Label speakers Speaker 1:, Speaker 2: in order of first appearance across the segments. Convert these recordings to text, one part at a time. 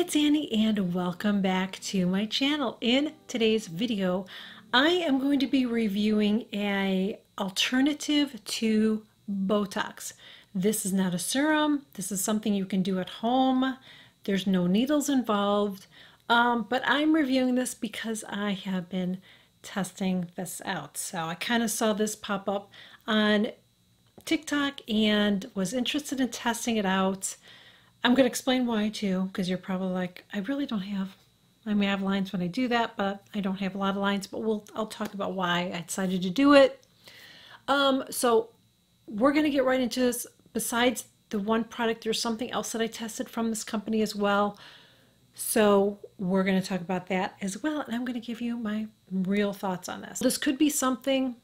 Speaker 1: it's Annie and welcome back to my channel. In today's video, I am going to be reviewing an alternative to Botox. This is not a serum. This is something you can do at home. There's no needles involved, but I'm reviewing this because I have been testing this out. So I kind of saw this pop up on TikTok and was interested in testing it out. I'm going to explain why too, because you're probably like, I really don't have, I mean, I have lines when I do that, but I don't have a lot of lines, but I'll talk about why I decided to do it. So we're going to get right into this. Besides the one product, there's something else that I tested from this company as well. So we're going to talk about that as well. And I'm going to give you my real thoughts on this. This could be something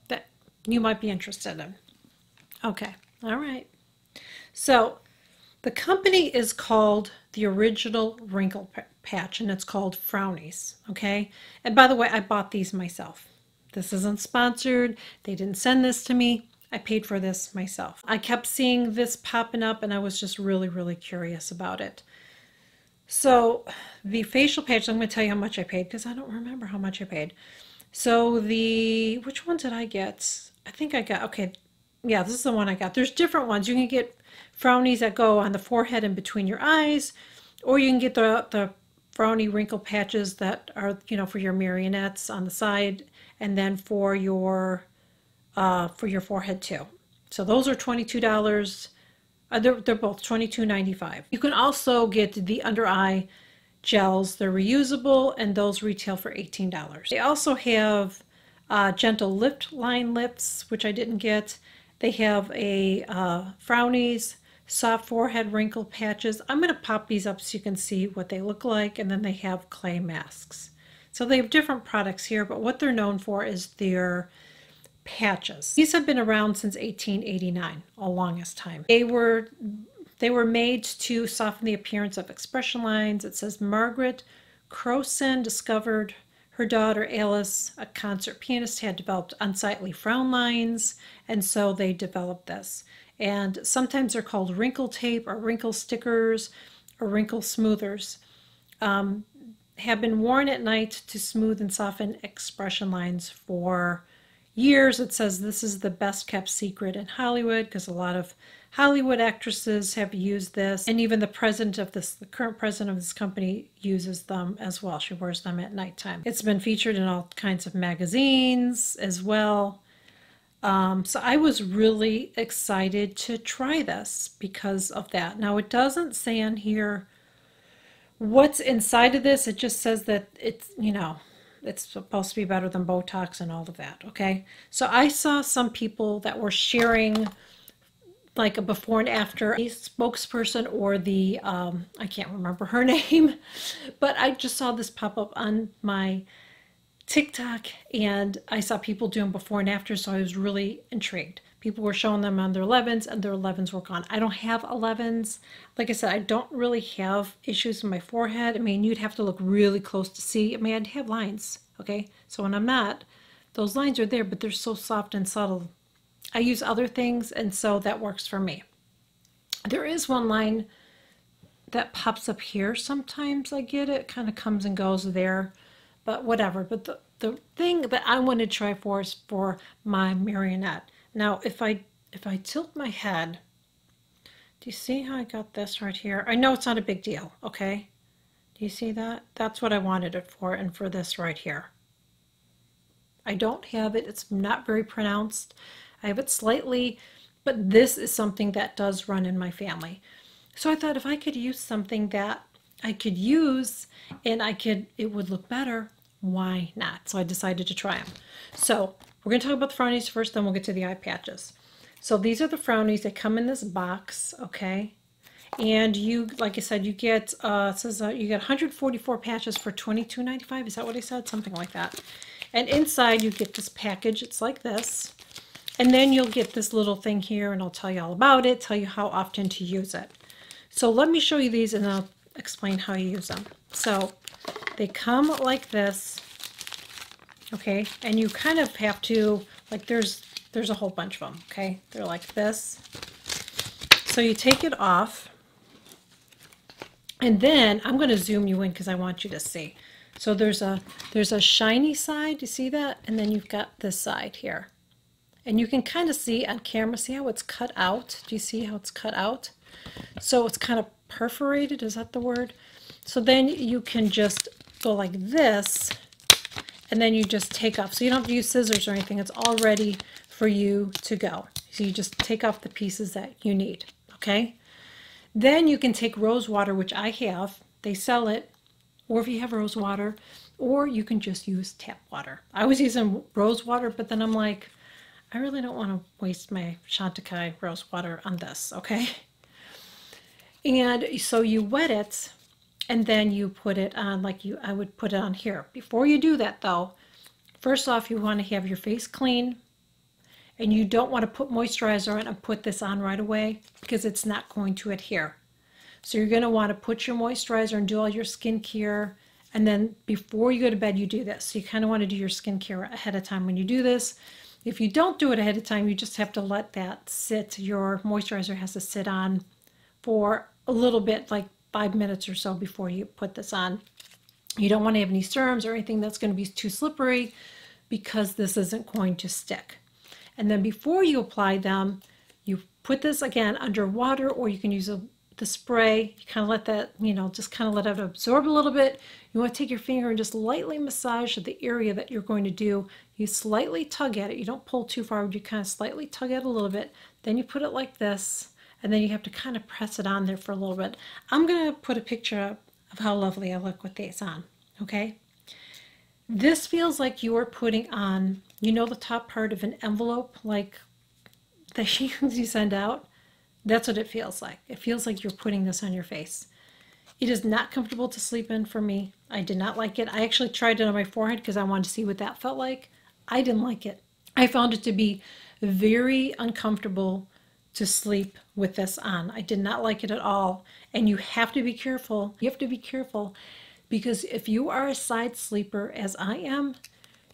Speaker 1: that you might be interested in. Okay. All right. So the company is called the Original Wrinkle Patch, and it's called Frownies, okay? And by the way, I bought these myself. This isn't sponsored. They didn't send this to me. I paid for this myself. I kept seeing this popping up, and I was just really, really curious about it. So the facial patch, I'm going to tell you how much I paid, because I don't remember how much I paid. So which one did I get? I think I got, okay, yeah, this is the one I got. There's different ones. You can get Frownies that go on the forehead and between your eyes, or you can get the Frowny wrinkle patches that are, you know, for your marionettes on the side, and then for your forehead too. So those are $22. They're both $22.95. You can also get the under eye gels. They're reusable, and those retail for $18. They also have gentle lip line lips, which I didn't get. They have a Frownies soft forehead wrinkle patches. I'm going to pop these up so you can see what they look like, and then they have clay masks. So they have different products here, but what they're known for is their patches. These have been around since 1889, the longest time. They were made to soften the appearance of expression lines. It says Margaret Crowson discovered her daughter Alice, a concert pianist, had developed unsightly frown lines, and so they developed this. And sometimes they're called wrinkle tape or wrinkle stickers or wrinkle smoothers. Have been worn at night to smooth and soften expression lines for years. It says this is the best kept secret in Hollywood, because a lot of Hollywood actresses have used this, and even the president of this, the current president of this company, uses them as well. She wears them at nighttime. It's been featured in all kinds of magazines as well. So I was really excited to try this because of that. Now it doesn't say on here what's inside of this. It just says that it's, you know, it's supposed to be better than Botox and all of that, okay? So I saw some people that were sharing like a before and after, a spokesperson or the, I can't remember her name, but I just saw this pop up on my TikTok, and I saw people doing before and after, so I was really intrigued. People were showing them on their 11s, and their 11s were gone. I don't have 11s. Like I said, I don't really have issues in my forehead. I mean, you'd have to look really close to see. I mean, I'd have lines, okay? So when I'm not, those lines are there, but they're so soft and subtle. I use other things, and so that works for me. There is one line that pops up here. Sometimes I get it. It kind of comes and goes there, but whatever. But the thing that I want to try for is for my marionette. Now, if I tilt my head, do you see how I got this right here? I know it's not a big deal, okay? Do you see that? That's what I wanted it for, and for this right here. I don't have it. It's not very pronounced. I have it slightly, but this is something that does run in my family. So I thought if I could use something that I could use and it would look better, why not? So I decided to try them. So we're going to talk about the Frownies first, then we'll get to the eye patches. So these are the Frownies. They come in this box, okay? And you, like I said, you get, it says you get 144 patches for $22.95. Is that what I said? Something like that. And inside you get this package. It's like this. And then you'll get this little thing here, and I'll tell you all about it, tell you how often to use it. So let me show you these, and I'll explain how you use them. So they come like this, okay? And you kind of have to, like there's a whole bunch of them, okay? They're like this. So you take it off, And then I'm going to zoom you in because I want you to see. So there's a shiny side, you see that? And then you've got this side here. And you can kind of see on camera, see how it's cut out? Do you see how it's cut out? So it's kind of perforated, is that the word? So then you can just go like this, and then you just take off. So you don't have to use scissors or anything. It's all ready for you to go. So you just take off the pieces that you need, okay? Then you can take rose water, which I have. They sell it, or if you have rose water, or you can just use tap water. I was using rose water, but then I'm like, I really don't want to waste my Chantecaille rose water on this, okay? And so you wet it, and then you put it on I would put it on here. Before you do that though, first off, you want to have your face clean, and you don't want to put moisturizer on and put this on right away because it's not going to adhere. So you're going to want to put your moisturizer and do all your skincare, and then before you go to bed you do this. So you kind of want to do your skincare ahead of time when you do this. If you don't do it ahead of time, you just have to let that sit. Your moisturizer has to sit on for a little bit, like 5 minutes or so before you put this on. You don't want to have any serums or anything that's going to be too slippery because this isn't going to stick. And then before you apply them, you put this again under water, or you can use the spray. You kind of let that, just kind of let it absorb a little bit. You want to take your finger and just lightly massage the area that you're going to do. You slightly tug at it. You don't pull too far. You kind of slightly tug at it a little bit. Then you put it like this, and then you have to kind of press it on there for a little bit. I'm going to put a picture up of how lovely I look with these on, okay? This feels like you are putting on, the top part of an envelope, like the things you send out? That's what it feels like. It feels like you're putting this on your face. It is not comfortable to sleep in for me. I did not like it. I actually tried it on my forehead because I wanted to see what that felt like. I didn't like it. I found it to be very uncomfortable to sleep with this on. I did not like it at all. And you have to be careful. You have to be careful because if you are a side sleeper, as I am,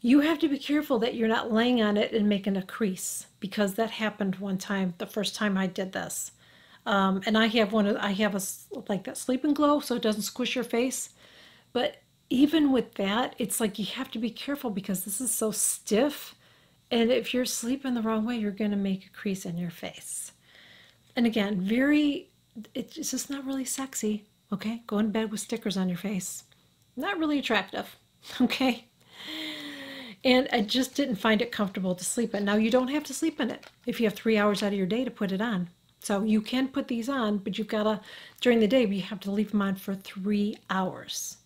Speaker 1: you have to be careful that you're not laying on it and making a crease, because that happened one time, the first time I did this. And I have like that Sleep and Glow, so it doesn't squish your face. But even with that, it's like you have to be careful because this is so stiff. And if you're sleeping the wrong way, you're going to make a crease in your face. And again, it's just not really sexy, okay? Go in bed with stickers on your face. Not really attractive, okay? And I just didn't find it comfortable to sleep in. Now, you don't have to sleep in it if you have 3 hours out of your day to put it on. So you can put these on, but you've got to, during the day, you have to leave them on for 3 hours.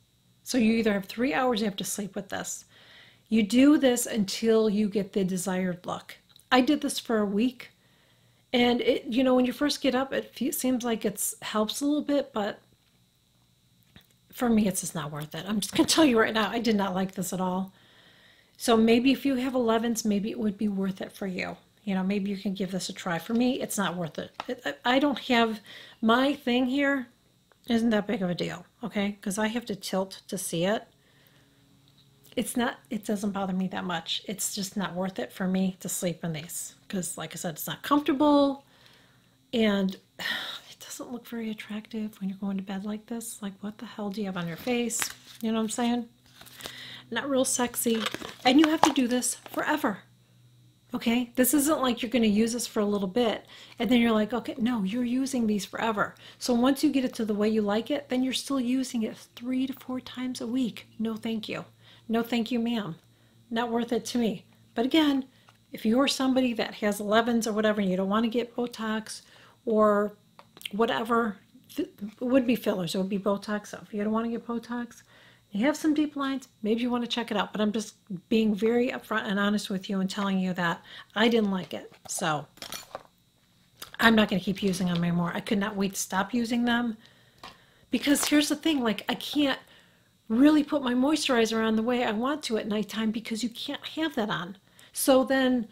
Speaker 1: So you either have 3 hours, you have to sleep with this. You do this until you get the desired look. I did this for a week. And when you first get up, it seems like it helps a little bit, but for me, it's just not worth it. I'm just going to tell you right now, I did not like this at all. So maybe if you have 11s, maybe it would be worth it for you. Maybe you can give this a try. For me, it's not worth it. I don't have, my thing here isn't that big of a deal, okay? Because I have to tilt to see it. It doesn't bother me that much. It's just not worth it for me to sleep in these. Because like I said, it's not comfortable. And it doesn't look very attractive when you're going to bed like this. Like, what the hell do you have on your face? You know what I'm saying? Not real sexy. And you have to do this forever. Okay? This isn't like you're going to use this for a little bit and then you're like, okay, no, you're using these forever. So once you get it to the way you like it, then you're still using it 3 to 4 times a week. No, thank you. No, thank you, ma'am. Not worth it to me. But again, if you're somebody that has 11s or whatever and you don't want to get Botox or whatever, it would be fillers, it would be Botox. So if you don't want to get Botox, you have some deep lines, maybe you want to check it out. But I'm just being very upfront and honest with you and telling you that I didn't like it. So I'm not going to keep using them anymore. I could not wait to stop using them. Because here's the thing, like I can't really put my moisturizer on the way I want to at nighttime because you can't have that on. So then,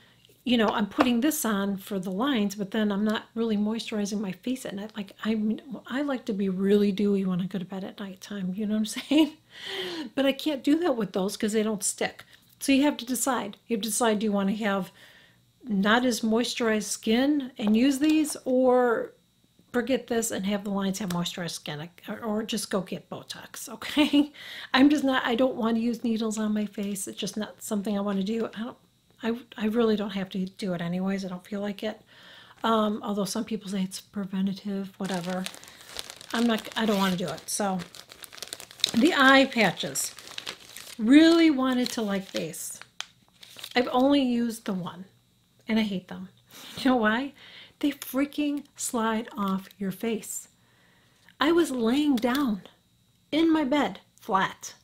Speaker 1: I'm putting this on for the lines, but then I'm not really moisturizing my face at night. Like I like to be really dewy when I go to bed at nighttime, you know what I'm saying? But I can't do that with those because they don't stick. So you have to decide. You have to decide, do you want to have not as moisturized skin and use these, or forget this and have the lines have moisturized skin, or just go get Botox, okay? I'm just not, I don't want to use needles on my face. It's just not something I want to do. I really don't have to do it anyways. I don't feel like it. Although some people say it's preventative, whatever. I don't want to do it. So the eye patches, really wanted to like these. I've only used the one and I hate them. You know why? They freaking slide off your face. I was laying down in my bed flat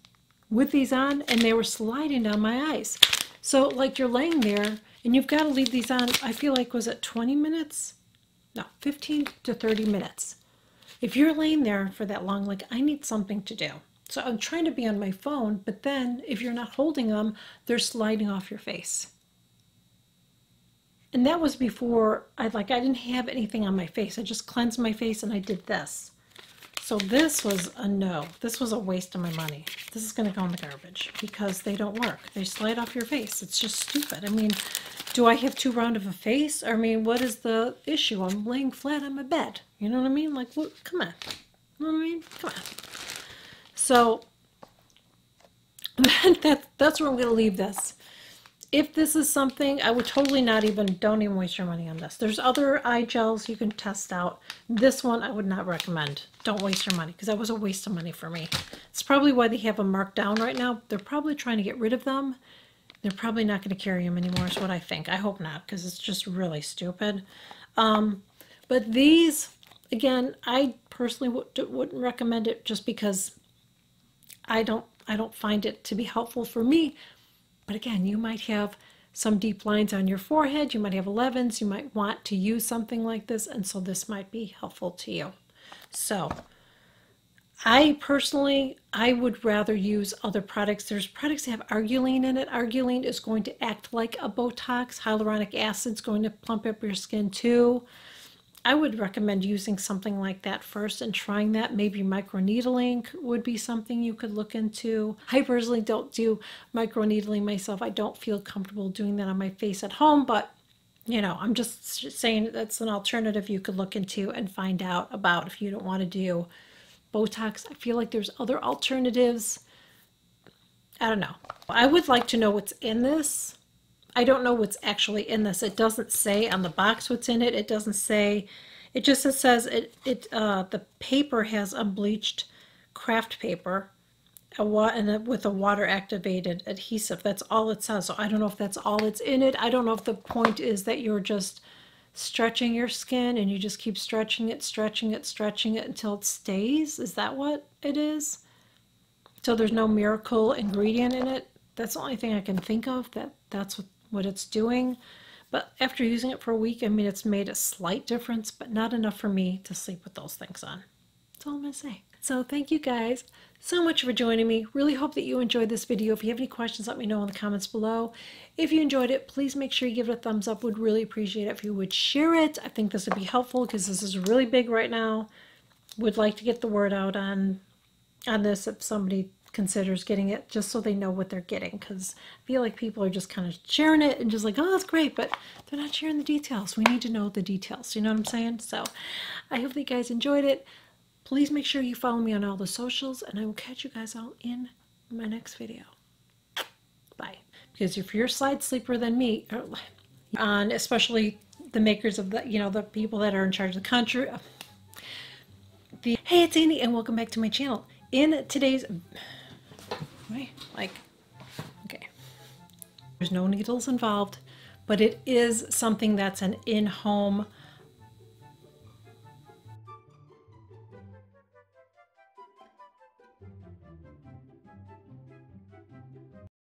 Speaker 1: with these on and they were sliding down my eyes. So like you're laying there and you've got to leave these on, I feel like, was it 20 minutes? No, 15 to 30 minutes. If you're laying there for that long, like I need something to do. So I'm trying to be on my phone, but then if you're not holding them, they're sliding off your face. And that was before I didn't have anything on my face. I just cleansed my face and I did this. So this was a no. This was a waste of my money. This is going to go in the garbage because they don't work. They slide off your face. It's just stupid. I mean, do I have too round of a face? I mean, what is the issue? I'm laying flat on my bed. You know what I mean? Like, what? Come on. You know what I mean? Come on. So that's where I'm going to leave this. If this is something, I would totally don't even waste your money on this. There's other eye gels you can test out. This one I would not recommend. Don't waste your money because that was a waste of money for me. It's probably why they have them marked down right now. They're probably trying to get rid of them. They're probably not going to carry them anymore is what I think. I hope not because it's just really stupid. But these, again, I personally wouldn't recommend it just because I don't find it to be helpful for me. But again, you might have some deep lines on your forehead. You might have 11s. You might want to use something like this. And so this might be helpful to you. So I personally, I would rather use other products. There's products that have arguline in it. Arguline is going to act like a Botox. Hyaluronic acid is going to plump up your skin too. I would recommend using something like that first and trying that. Maybe microneedling would be something you could look into. I personally don't do microneedling myself. I don't feel comfortable doing that on my face at home, but you know, I'm just saying that's an alternative you could look into and find out about if you don't want to do Botox. I feel like there's other alternatives. I don't know. I would like to know what's in this. I don't know what's actually in this. It doesn't say on the box what's in it. It doesn't say, it just says the paper has unbleached craft paper and with a water activated adhesive. That's all it says. So I don't know if that's all that's in it. I don't know if the point is that you're just stretching your skin and you just keep stretching it until it stays. Is that what it is? So there's no miracle ingredient in it. That's the only thing I can think of that's what it's doing. But after using it for a week, I mean, it's made a slight difference, but not enough for me to sleep with those things on. That's all I'm going to say. So thank you guys so much for joining me. Really hope that you enjoyed this video. If you have any questions, let me know in the comments below. If you enjoyed it, please make sure you give it a thumbs up. Would really appreciate it if you would share it. I think this would be helpful because this is really big right now. Would like to get the word out on this if somebody considers getting it, just so they know what they're getting, because I feel like people are just kind of sharing it and just like, oh, that's great, but they're not sharing the details. We need to know the details. You know what I'm saying? So I hope that you guys enjoyed it. Please make sure you follow me on all the socials, and I will catch you guys all in my next video. Bye. Because if you're a side sleeper than me, especially the makers of the people that are in charge of the country. Hey, it's Andy, and welcome back to my channel. In today's okay, there's no needles involved, but it is something that's an in-home